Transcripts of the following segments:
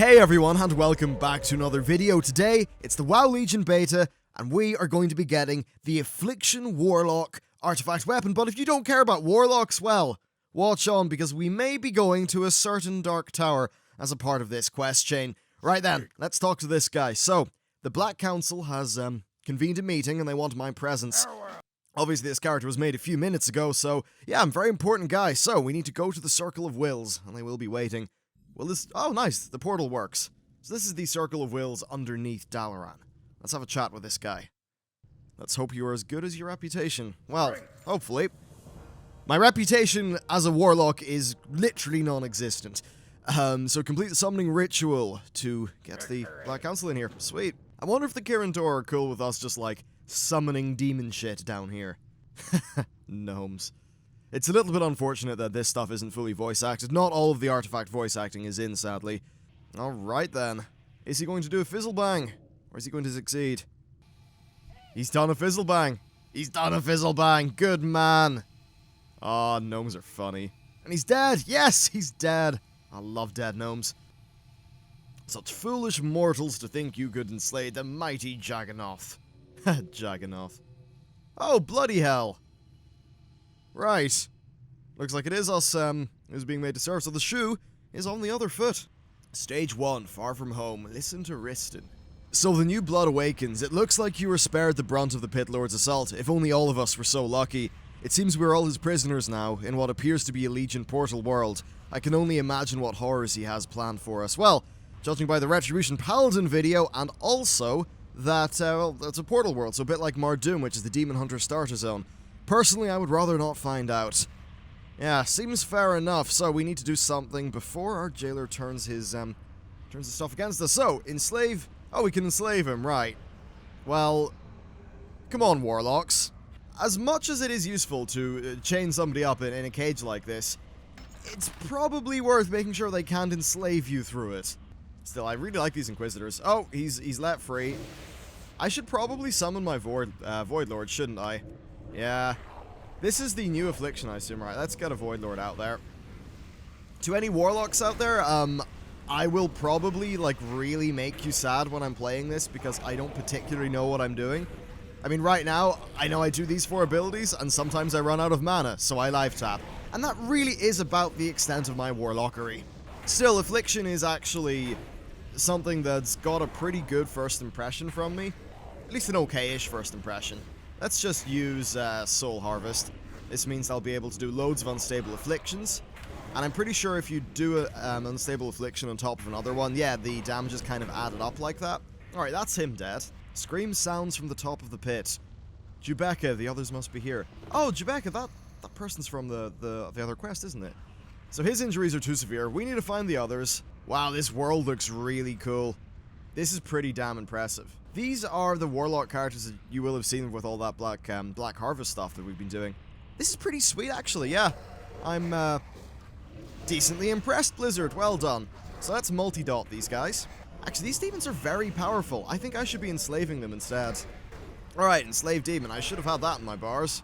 Hey everyone, and welcome back to another video. Today, it's the WoW Legion beta, and we are going to be getting the Affliction Warlock artifact weapon. But if you don't care about Warlocks, well, watch on, because we may be going to a certain Dark Tower as a part of this quest chain. Right then, let's talk to this guy. So, the Black Council has convened a meeting, and they want my presence. Obviously, this character was made a few minutes ago, so yeah, I'm a very important guy. So, we need to go to the Circle of Wills, and they will be waiting. Well, this... Oh, nice. The portal works. So this is the Circle of Wills underneath Dalaran. Let's have a chat with this guy. Let's hope you are as good as your reputation. Well, hopefully. My reputation as a warlock is literally non-existent. So complete the summoning ritual to get the Black Council in here. Sweet. I wonder if the Kirindor are cool with us just, like, summoning demon shit down here. Gnomes. It's a little bit unfortunate that this stuff isn't fully voice acted. Not all of the artifact voice acting is in, sadly. Alright then. Is he going to do a fizzlebang? Or is he going to succeed? He's done a fizzlebang! He's done a fizzlebang! Good man! Aw, gnomes are funny. And he's dead! Yes, he's dead! I love dead gnomes. Such foolish mortals to think you could enslay the mighty Jagganoth. Jagganoth. Oh, bloody hell! Right. Looks like it is us, who's being made to serve, so the shoe is on the other foot. Stage 1, far from home. Listen to Riston. So the new blood awakens. It looks like you were spared the brunt of the Pit Lord's assault, if only all of us were so lucky. It seems we're all his prisoners now, in what appears to be a Legion portal world. I can only imagine what horrors he has planned for us. Well, judging by the Retribution Paladin video, and also that, well, that's a portal world, so a bit like Mardoom, which is the Demon Hunter starter zone. Personally, I would rather not find out. Yeah, seems fair enough. So we need to do something before our jailer turns his stuff against us. So, enslave... Oh, we can enslave him, right. Well, come on, Warlocks. As much as it is useful to chain somebody up in a cage like this, it's probably worth making sure they can't enslave you through it. Still, I really like these Inquisitors. Oh, he's let free. I should probably summon my Void Lord, shouldn't I? Yeah. This is the new Affliction, I assume, right? Let's get a Void Lord out there. To any Warlocks out there, I will probably, like, really make you sad when I'm playing this, because I don't particularly know what I'm doing. I mean, right now, I know I do these 4 abilities, and sometimes I run out of mana, so I live tap. And that really is about the extent of my Warlockery. Still, Affliction is actually something that's got a pretty good first impression from me. At least an okay-ish first impression. Let's just use Soul Harvest. This means I'll be able to do loads of unstable afflictions. And I'm pretty sure if you do an unstable affliction on top of another one, yeah, the damage is kind of added up like that. Alright, that's him dead. Scream sounds from the top of the pit. Jubeka, the others must be here. Oh, Jubeka, that person's from the other quest, isn't it? So his injuries are too severe. We need to find the others. Wow, this world looks really cool. This is pretty damn impressive. These are the Warlock characters that you will have seen with all that Black Harvest stuff that we've been doing. This is pretty sweet, actually, yeah. I'm, decently impressed, Blizzard. Well done. So let's multi-dot these guys. Actually, these demons are very powerful. I think I should be enslaving them instead. Alright, enslave demon. I should have had that in my bars.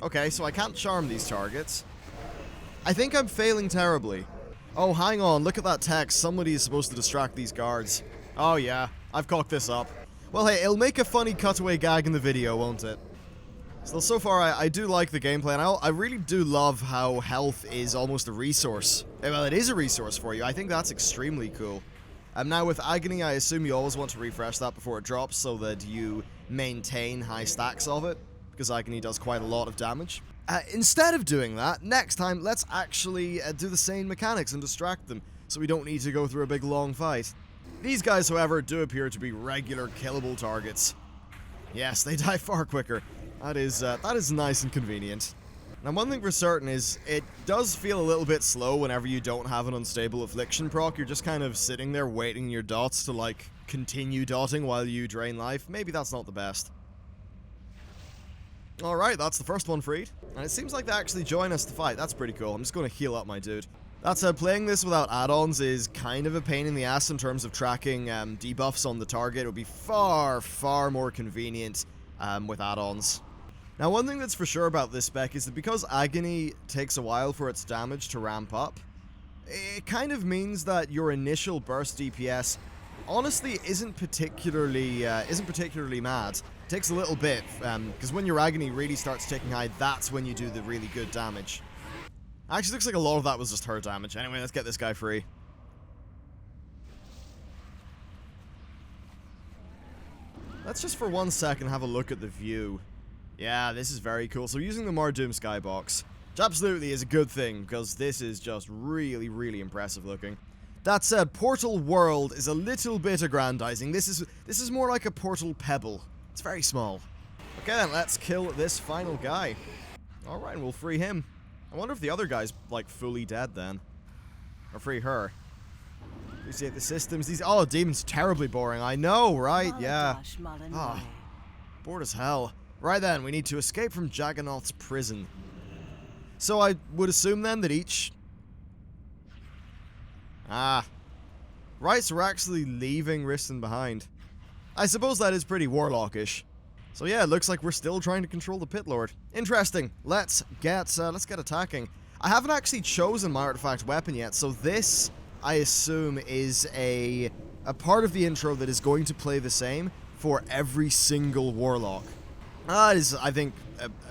Okay, so I can't charm these targets. I think I'm failing terribly. Oh, hang on. Look at that text. Somebody is supposed to distract these guards. Oh, yeah. I've cocked this up. Well, hey, it'll make a funny cutaway gag in the video, won't it? Still, so far, I do like the gameplay, and I really do love how health is almost a resource. Well, it is a resource for you. I think that's extremely cool. Now, with Agony, I assume you always want to refresh that before it drops so that you maintain high stacks of it, because Agony does quite a lot of damage. Instead of doing that, next time, let's actually do the same mechanics and distract them, so we don't need to go through a big long fight. These guys, however, do appear to be regular killable targets. Yes, they die far quicker. That is nice and convenient. Now, one thing for certain is, it does feel a little bit slow whenever you don't have an unstable affliction proc. You're just kind of sitting there waiting your dots to, like, continue dotting while you drain life. Maybe that's not the best. Alright, that's the first one freed. And it seems like they actually join us to fight. That's pretty cool. I'm just going to heal up my dude. That said, playing this without add-ons is kind of a pain in the ass in terms of tracking debuffs on the target. It would be far, far more convenient with add-ons. Now, one thing that's for sure about this spec is that because Agony takes a while for its damage to ramp up, it kind of means that your initial burst DPS honestly isn't particularly mad. It takes a little bit, because when your agony really starts ticking high, that's when you do the really good damage. Actually, looks like a lot of that was just her damage. Anyway, let's get this guy free. Let's just for 1 second have a look at the view. Yeah, this is very cool. So using the Mardoom skybox, which absolutely is a good thing, because this is just really, really impressive looking. That said, Portal World is a little bit aggrandizing. This is more like a Portal Pebble. It's very small. Okay then, let's kill this final guy. Alright, we'll free him. I wonder if the other guy's, like, fully dead then. Or free her. Appreciate the systems. These demons terribly boring. I know, right? Yeah. Ah, bored as hell. Right then, we need to escape from Jagganoth's prison. So I would assume then that each... Right, so we're actually leaving Risten behind. I suppose that is pretty Warlockish. So yeah, it looks like we're still trying to control the Pit Lord. Interesting. Let's get attacking. I haven't actually chosen my artifact weapon yet, so this, I assume, is a part of the intro that is going to play the same for every single Warlock. That is, I think,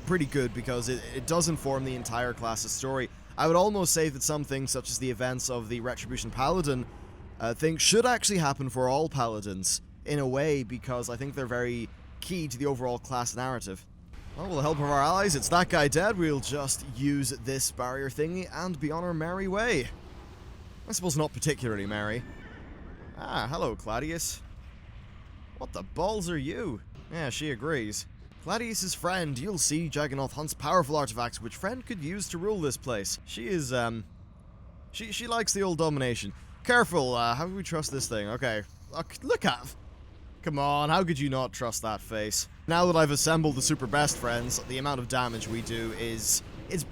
pretty good because it does inform the entire class's story. I would almost say that some things, such as the events of the Retribution Paladin thing, should actually happen for all Paladins, in a way, because I think they're very key to the overall class narrative. Well, with the help of our allies, it's that guy dead. We'll just use this barrier thingy and be on our merry way. I suppose not particularly merry. Ah, hello, Claudius. What the balls are you? Yeah, she agrees. Claudius's friend, you'll see Jagganoth hunts powerful artifacts which friend could use to rule this place. She is, she likes the old domination. Careful, how do we trust this thing? Okay. Look at... Come on, how could you not trust that face? Now that I've assembled the super best friends, the amount of damage we do is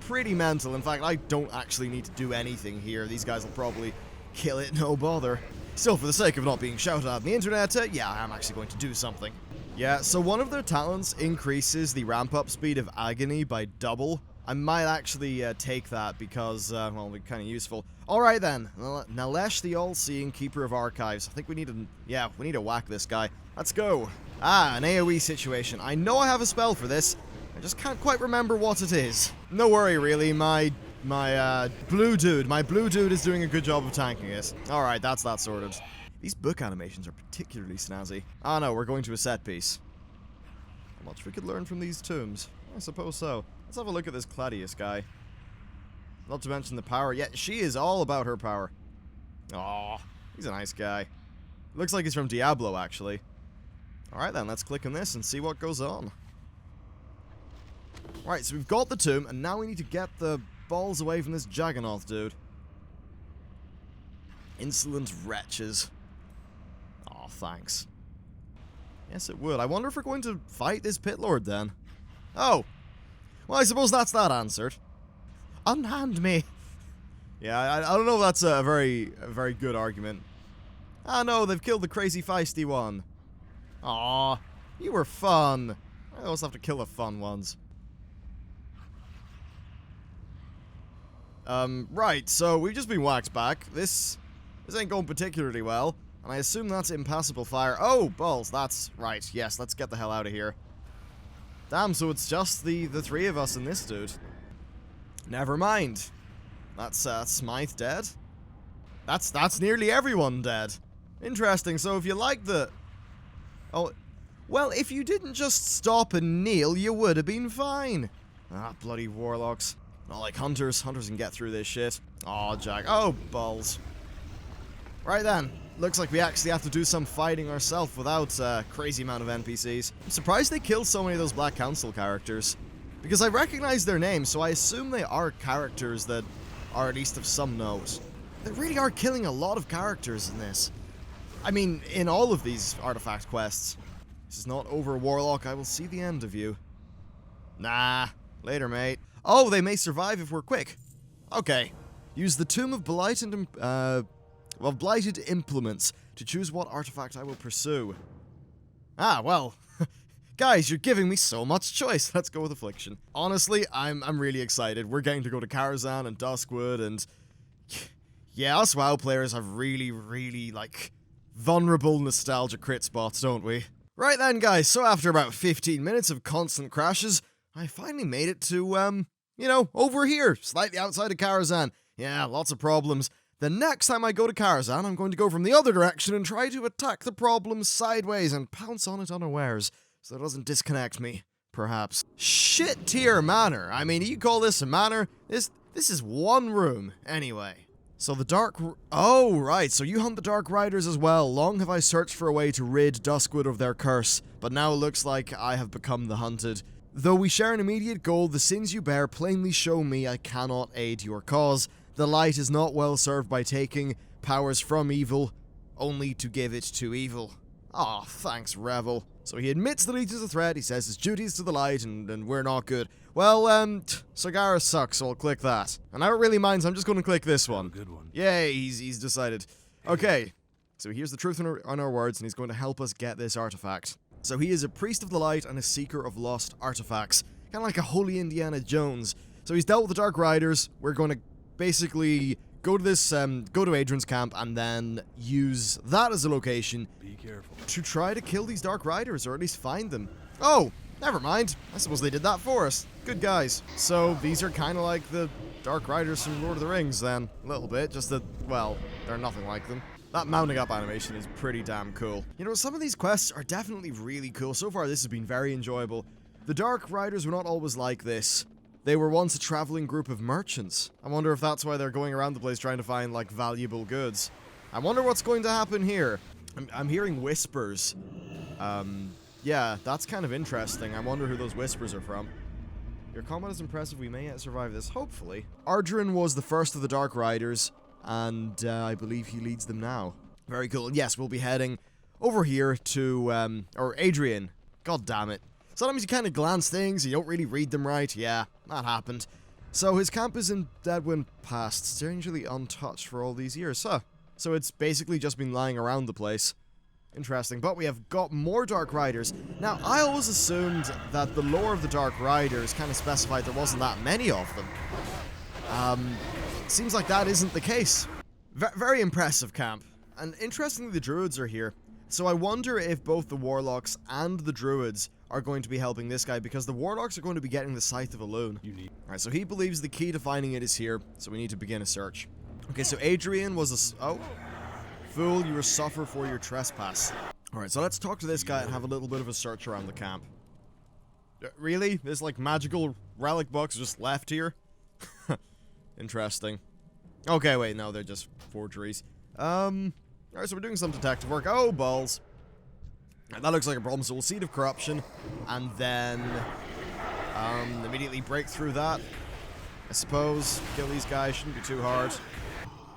pretty mental. In fact, I don't actually need to do anything here. These guys will probably kill it, no bother. Still, for the sake of not being shouted at on the internet, yeah, I'm actually going to do something. Yeah, so one of their talents increases the ramp-up speed of Agony by double. I might actually take that because, well, it'll be kind of useful. Alright then, Nalesh the All-Seeing Keeper of Archives. I think we need to whack this guy. Let's go. Ah, an AoE situation. I know I have a spell for this. I just can't quite remember what it is. No worry, really. My blue dude is doing a good job of tanking it. Alright, that's that sorted. These book animations are particularly snazzy. Ah no, we're going to a set piece. How much we could learn from these tombs? I suppose so. Let's have a look at this Claudius guy. Not to mention the power. Yeah, she is all about her power. Aw, he's a nice guy. Looks like he's from Diablo, actually. Alright then, let's click on this and see what goes on. Right, so we've got the tomb, and now we need to get the balls away from this Jagganoth dude. Insolent wretches. Aw, thanks. Yes, it would. I wonder if we're going to fight this Pit Lord, then. Oh! Well, I suppose that's that answered. Unhand me! Yeah, I don't know if that's a very good argument. Ah no, they've killed the crazy feisty one. Aw, you were fun. I always have to kill the fun ones. Right, so we've just been whacked back. This ain't going particularly well, and I assume that's impassable fire. Oh, balls, that's right. Yes, let's get the hell out of here. Damn, so it's just the three of us and this dude. Never mind. That's Smythe dead. That's nearly everyone dead. Interesting. So if you like the... Oh, well, if you didn't just stop and kneel, you would have been fine. Ah, bloody warlocks. Not like hunters. Hunters can get through this shit. Aw, Jack. Oh, balls. Right then. Looks like we actually have to do some fighting ourselves without a crazy amount of NPCs. I'm surprised they killed so many of those Black Council characters. Because I recognize their names, so I assume they are characters that are at least of some note. They really are killing a lot of characters in this. I mean, in all of these artifact quests. This is not over, Warlock. I will see the end of you. Nah. Later, mate. Oh, they may survive if we're quick. Okay. Use the Tomb of Blighted Implements to choose what artifact I will pursue. Ah, well. Guys, you're giving me so much choice. Let's go with Affliction. Honestly, I'm really excited. We're getting to go to Karazhan and Duskwood and... Yeah, us WoW players have really, like, vulnerable nostalgia crit spots, don't we? Right then, guys, so after about 15 minutes of constant crashes, I finally made it to, you know, over here, slightly outside of Karazhan. Yeah, lots of problems. The next time I go to Karazhan, I'm going to go from the other direction and try to attack the problem sideways and pounce on it unawares, so it doesn't disconnect me, perhaps. Shit tier manor. I mean, you call this a manor? This is one room, anyway. So the oh, right, so you hunt the Dark Riders as well. Long have I searched for a way to rid Duskwood of their curse, but now it looks like I have become the hunted. Though we share an immediate goal, the sins you bear plainly show me I cannot aid your cause. The light is not well served by taking powers from evil, only to give it to evil. Aw, thanks, Revel. So he admits the Leech is a threat, he says his duty is to the light, and we're not good. Well, Sargeras sucks, so I'll click that. And I don't really mind, so I'm just gonna click this one. Good one. Yay, he's decided. Okay, so here's the truth on our words, and he's going to help us get this artifact. So he is a priest of the light and a seeker of lost artifacts. Kind of like a holy Indiana Jones. So he's dealt with the Dark Riders. We're going to basically go to this, go to Adrian's camp, and then use that as a location. Be careful. To try to kill these Dark Riders, or at least find them. Oh, never mind. I suppose they did that for us. Good guys. So these are kind of like the Dark Riders from Lord of the Rings, then. A little bit, just that, well, they're nothing like them. That mounting up animation is pretty damn cool. You know, some of these quests are definitely really cool. So far, this has been very enjoyable. The Dark Riders were not always like this. They were once a traveling group of merchants. I wonder if that's why they're going around the place trying to find, like, valuable goods. I wonder what's going to happen here. I'm hearing whispers. Yeah, that's kind of interesting. I wonder who those whispers are from. Your combat is impressive. We may yet survive this, hopefully. Ardrin was the first of the Dark Riders, and I believe he leads them now. Very cool. Yes, we'll be heading over here to, or Adrian. God damn it. Sometimes you kind of glance things, you don't really read them right. Yeah, that happened. So his camp is in Deadwind Pass, strangely untouched for all these years, huh? So it's basically just been lying around the place. Interesting, but we have got more Dark Riders. Now, I always assumed that the lore of the Dark Riders kind of specified there wasn't that many of them. Seems like that isn't the case. Very impressive camp. And interestingly, the Druids are here. So I wonder if both the Warlocks and the Druids are going to be helping this guy, because the Warlocks are going to be getting the Scythe of Elune. Alright, so he believes the key to finding it is here, so we need to begin a search. Okay, so Adrian was a... Oh. Fool, you will suffer for your trespass. Alright, so let's talk to this guy and have a little bit of a search around the camp. Really? This, like, magical relic box just left here? Interesting. Okay, wait, no, they're just forgeries. Alright, so we're doing some detective work. Oh, balls. That looks like a problem, so we'll Seed of Corruption, and then, immediately break through that. I suppose. Kill these guys, shouldn't be too hard.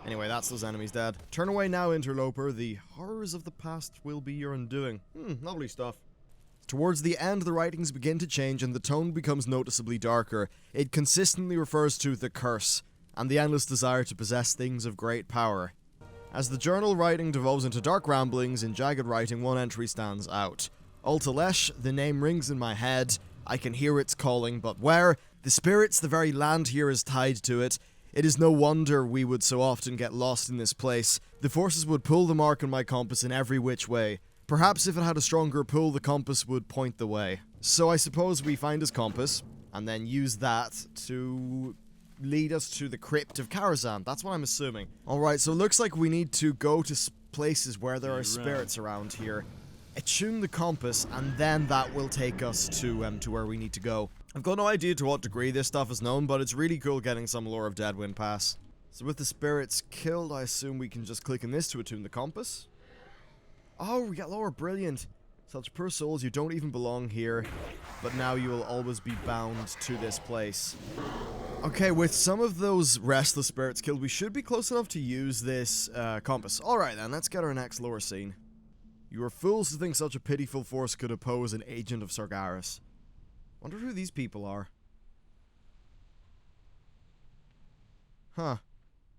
Anyway, that's those enemies dead. Turn away now, interloper. The horrors of the past will be your undoing. Lovely stuff. Towards the end, the writings begin to change and the tone becomes noticeably darker. It consistently refers to the curse, and the endless desire to possess things of great power. As the journal writing devolves into dark ramblings, in jagged writing, one entry stands out. Ultalesh, the name rings in my head. I can hear its calling, but where? The spirits, the very land here is tied to it. It is no wonder we would so often get lost in this place. The forces would pull the mark on my compass in every which way. Perhaps if it had a stronger pull, the compass would point the way. So I suppose we find his compass, and then use that to lead us to the crypt of Karazhan. That's what I'm assuming. Alright, so it looks like we need to go to places where there are spirits around here. Attune the compass, and then that will take us to where we need to go. I've got no idea to what degree this stuff is known, but it's really cool getting some lore of Deadwind Pass. So with the spirits killed, I assume we can just click on this to attune the compass. Oh, we got lore, brilliant. Such poor souls, you don't even belong here, but now you will always be bound to this place. Okay, with some of those restless spirits killed, we should be close enough to use this compass. Alright then, let's get our next lore scene. You are fools to think such a pitiful force could oppose an agent of Sargeras. Wonder who these people are. Huh.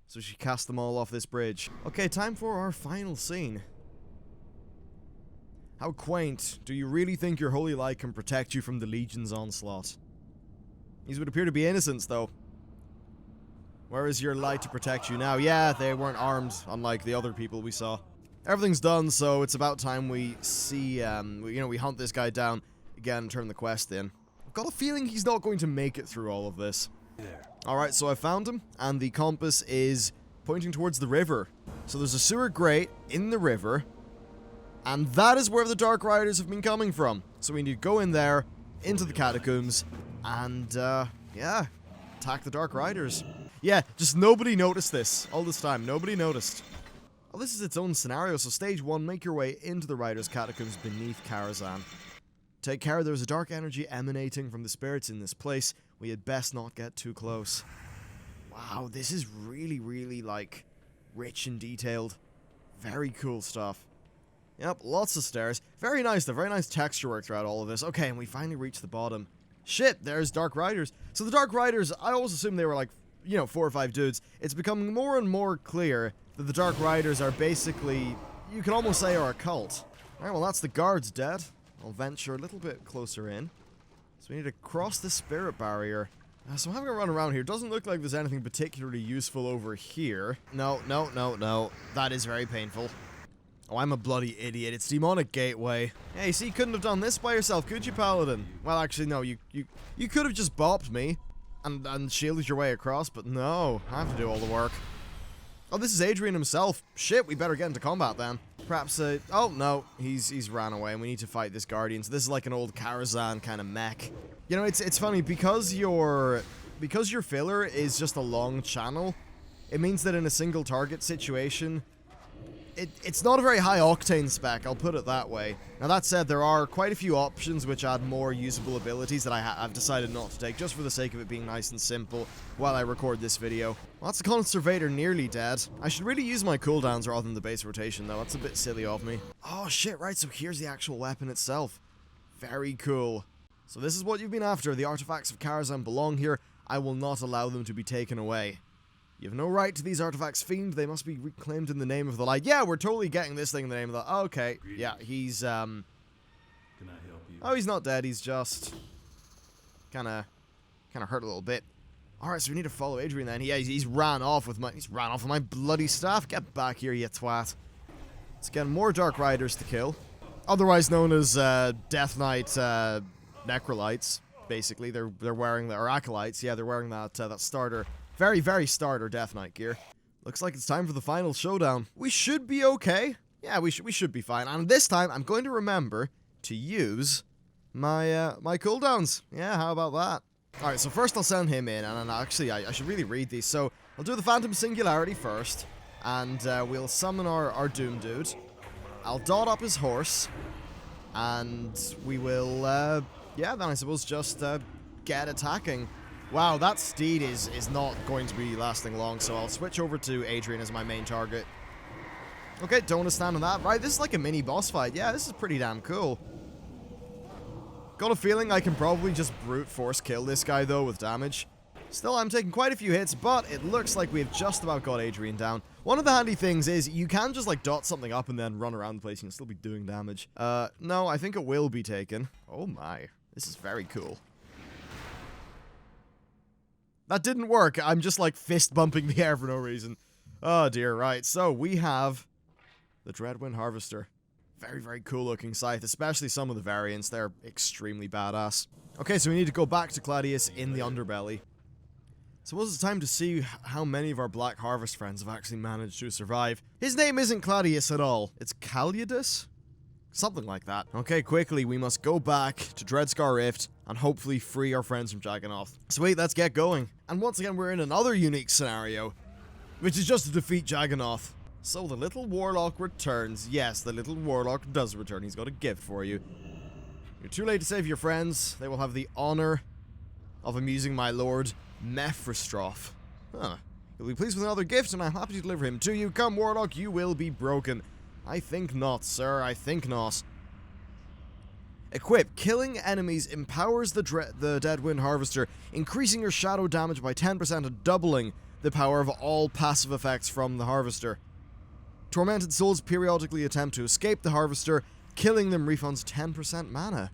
So she cast them all off this bridge. Okay, time for our final scene. How quaint. Do you really think your holy light can protect you from the Legion's onslaught? These would appear to be innocents, though. Where is your light to protect you now? Yeah, they weren't armed, unlike the other people we saw. Everything's done, so it's about time we see, we hunt this guy down again and turn the quest in. I've got a feeling he's not going to make it through all of this. Alright, so I found him, and the compass is pointing towards the river. So there's a sewer grate in the river, and that is where the Dark Riders have been coming from. So we need to go in there, into the catacombs, and, yeah, attack the Dark Riders. Yeah, just nobody noticed this all this time. Nobody noticed. Well, this is its own scenario, so stage 1, make your way into the Riders' catacombs beneath Karazhan. Take care, there's a dark energy emanating from the spirits in this place. We had best not get too close. Wow, this is really, really, like, rich and detailed. Very cool stuff. Yep, lots of stairs. Very nice, though. Very nice texture work throughout all of this. Okay, and we finally reached the bottom. Shit, there's Dark Riders. So the Dark Riders, I always assumed they were, like, 4 or 5 dudes. It's becoming more and more clear that the Dark Riders are basically, you can almost say, are a cult. Alright, well, that's the guards dead. I'll venture a little bit closer in. So we need to cross the spirit barrier. So I'm having a run around here. Doesn't look like there's anything particularly useful over here. No. That is very painful. Oh, I'm a bloody idiot. It's Demonic Gateway. Yeah, you see, you couldn't have done this by yourself, could you, Paladin? Well, actually, no. You could have just bopped me and shielded your way across, but no. I have to do all the work. Oh, this is Adrian himself. Shit, we better get into combat then. Perhaps, oh, no. He's ran away, and we need to fight this Guardian. So this is like an old Karazhan kind of mech. You know, it's funny, because your filler is just a long channel, it means that in a single target situation, it's not a very high octane spec, I'll put it that way. Now that said, there are quite a few options which add more usable abilities that I've decided not to take, just for the sake of it being nice and simple while I record this video. Well, that's the Conservator nearly dead. I should really use my cooldowns rather than the base rotation though, that's a bit silly of me. Oh shit, right, so here's the actual weapon itself. Very cool. So this is what you've been after. The artifacts of Karazhan belong here. I will not allow them to be taken away. You have no right to these artifacts, Fiend. They must be reclaimed in the name of the light. Yeah, we're totally getting this thing in the name of the... Oh, okay. Yeah, he's, Can I help you? Oh, he's not dead. He's just... Kinda hurt a little bit. Alright, so we need to follow Adrian then. Yeah, he's ran off with my bloody staff. Get back here, you twat. Let's get more Dark Riders to kill. Otherwise known as, Death Knight, Necrolytes. Basically, they're wearing the... Or Acolytes. Yeah, they're wearing that, that starter... Very, very starter Death Knight gear. Looks like it's time for the final showdown. We should be okay. Yeah, we should be fine. And this time, I'm going to remember to use my my cooldowns. Yeah, how about that? Alright, so first I'll send him in, and actually, I should really read these. So, I'll do the Phantom Singularity first, and we'll summon our Doom Dude. I'll dot up his horse, and we will, yeah, then I suppose just get attacking. Wow, that steed is not going to be lasting long, so I'll switch over to Adrian as my main target. Okay, don't understand on that. Right, this is like a mini boss fight. Yeah, this is pretty damn cool. Got a feeling I can probably just brute force kill this guy, though, with damage. Still, I'm taking quite a few hits, but it looks like we've just about got Adrian down. One of the handy things is you can just, like, dot something up and then run around the place and still be doing damage. No, I think it will be taken. Oh my, this is very cool. That didn't work. I'm just, like, fist bumping the air for no reason. Oh, dear. Right. So, we have the Dreadwind Harvester. Very, very cool looking scythe, especially some of the variants. They're extremely badass. Okay, so we need to go back to Claudius in the underbelly. So it's time to see how many of our Black Harvest friends have actually managed to survive. His name isn't Claudius at all. It's Caliadus? Something like that. Okay, quickly, we must go back to Dreadscar Rift and hopefully free our friends from Jagganoth. Sweet, let's get going. And once again, we're in another unique scenario, which is just to defeat Jagganoth. So the little warlock returns. Yes, the little warlock does return. He's got a gift for you. You're too late to save your friends. They will have the honor of amusing my lord, Mephistroth. Huh. You'll be pleased with another gift, and I'm happy to deliver him to you. Come, warlock, you will be broken. I think not, sir. I think not. Equip. Killing enemies empowers the Dreadwind Harvester, increasing your shadow damage by 10% and doubling the power of all passive effects from the Harvester. Tormented souls periodically attempt to escape the Harvester. Killing them refunds 10% mana.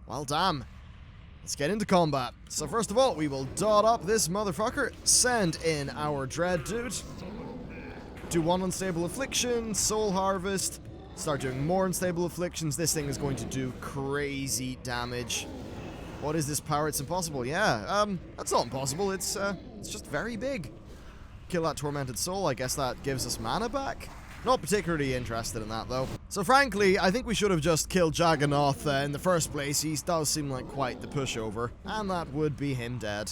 Well, damn. let's get into combat. So first of all, we will dot up this motherfucker, send in our Dread dude, do 1 unstable affliction, soul harvest, start doing more unstable afflictions. This thing is going to do crazy damage. What is this power? It's impossible. Yeah, that's not impossible. It's just very big. Kill that tormented soul. I guess that gives us mana back. Not particularly interested in that, though. So frankly, I think we should have just killed Jagganoth in the first place. He does seem like quite the pushover. And that would be him dead.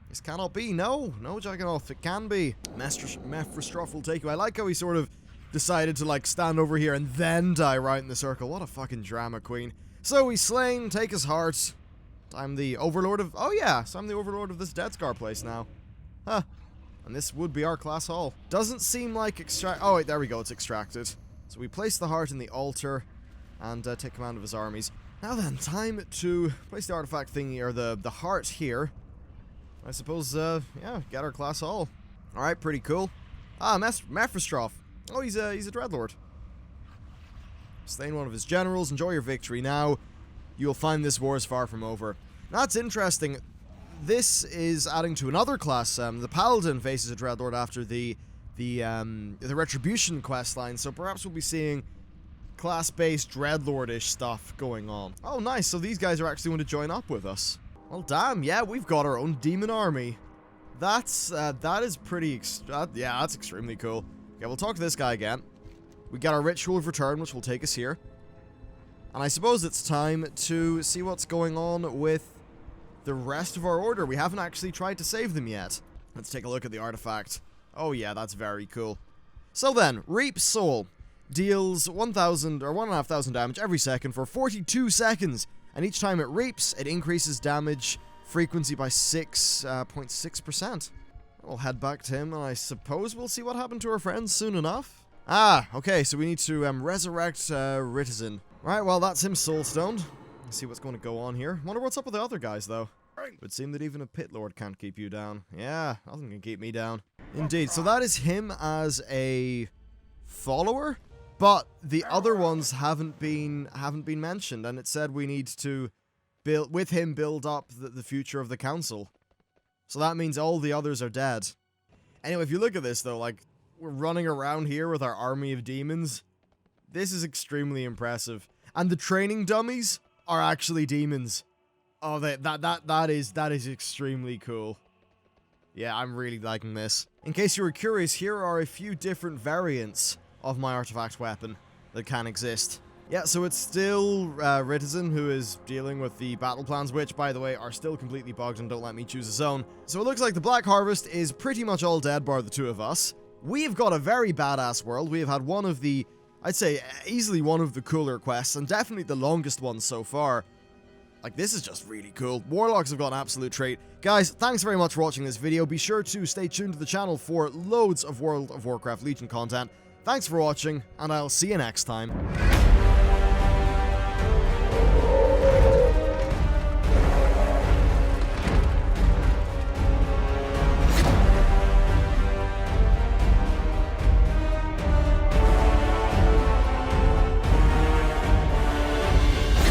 This cannot be. No Jagganoth. It can be. Mephistroff will take you. I like how he sort of decided to, like, stand over here and then die right in the circle. What a fucking drama queen. So he's slain. Take his heart. I'm the overlord of... Oh, yeah. So I'm the overlord of this Dead Scar place now. Huh. And this would be our class hall. Doesn't seem like extract... Oh, wait, there we go. It's extracted. So we place the heart in the altar and take command of his armies. Now then, time to place the artifact thingy, or the heart here. I suppose, yeah, get our class hall. Alright, pretty cool. Ah, Mephistroff. Oh, he's a dreadlord. Slain one of his generals. Enjoy your victory now. You'll find this war is far from over. That's interesting. This is adding to another class. The Paladin faces a Dreadlord after the Retribution questline, so perhaps we'll be seeing class-based Dreadlord-ish stuff going on. Oh, nice. So these guys are actually going to join up with us. Well, damn. Yeah, we've got our own demon army. That is pretty... yeah, that's extremely cool. Okay, we'll talk to this guy again. We got our Ritual of Return, which will take us here. And I suppose it's time to see what's going on with the rest of our order. We haven't actually tried to save them yet. Let's take a look at the artifact. Oh yeah, that's very cool. So then, Reap Soul deals 1,000 or 1,500 damage every second for 42 seconds. And each time it reaps, it increases damage frequency by 6.6%. We'll head back to him, and I suppose we'll see what happened to our friends soon enough. Ah, okay, so we need to resurrect Ritizin. Right, well, that's him soulstoned. Let's see what's going to go on here. Wonder what's up with the other guys, though. It would seem that even a pit lord can't keep you down. Yeah, nothing can keep me down. Indeed, so that is him as a follower, but the other ones haven't been mentioned, and it said we need to build up the future of the council. So that means all the others are dead. Anyway, if you look at this, though, like, we're running around here with our army of demons. This is extremely impressive. And the training dummies are actually demons. Oh, that is extremely cool. Yeah, I'm really liking this. In case you were curious, here are a few different variants of my artifact weapon that can exist. Yeah, so it's still Ritizin who is dealing with the battle plans, which, by the way, are still completely bugged and don't let me choose a zone. So it looks like the Black Harvest is pretty much all dead, bar the two of us. We've got a very badass world. We have had one of the, I'd say, easily one of the cooler quests, and definitely the longest one so far. Like, this is just really cool. Warlocks have got an absolute treat. Guys, thanks very much for watching this video. Be sure to stay tuned to the channel for loads of World of Warcraft Legion content. Thanks for watching, and I'll see you next time.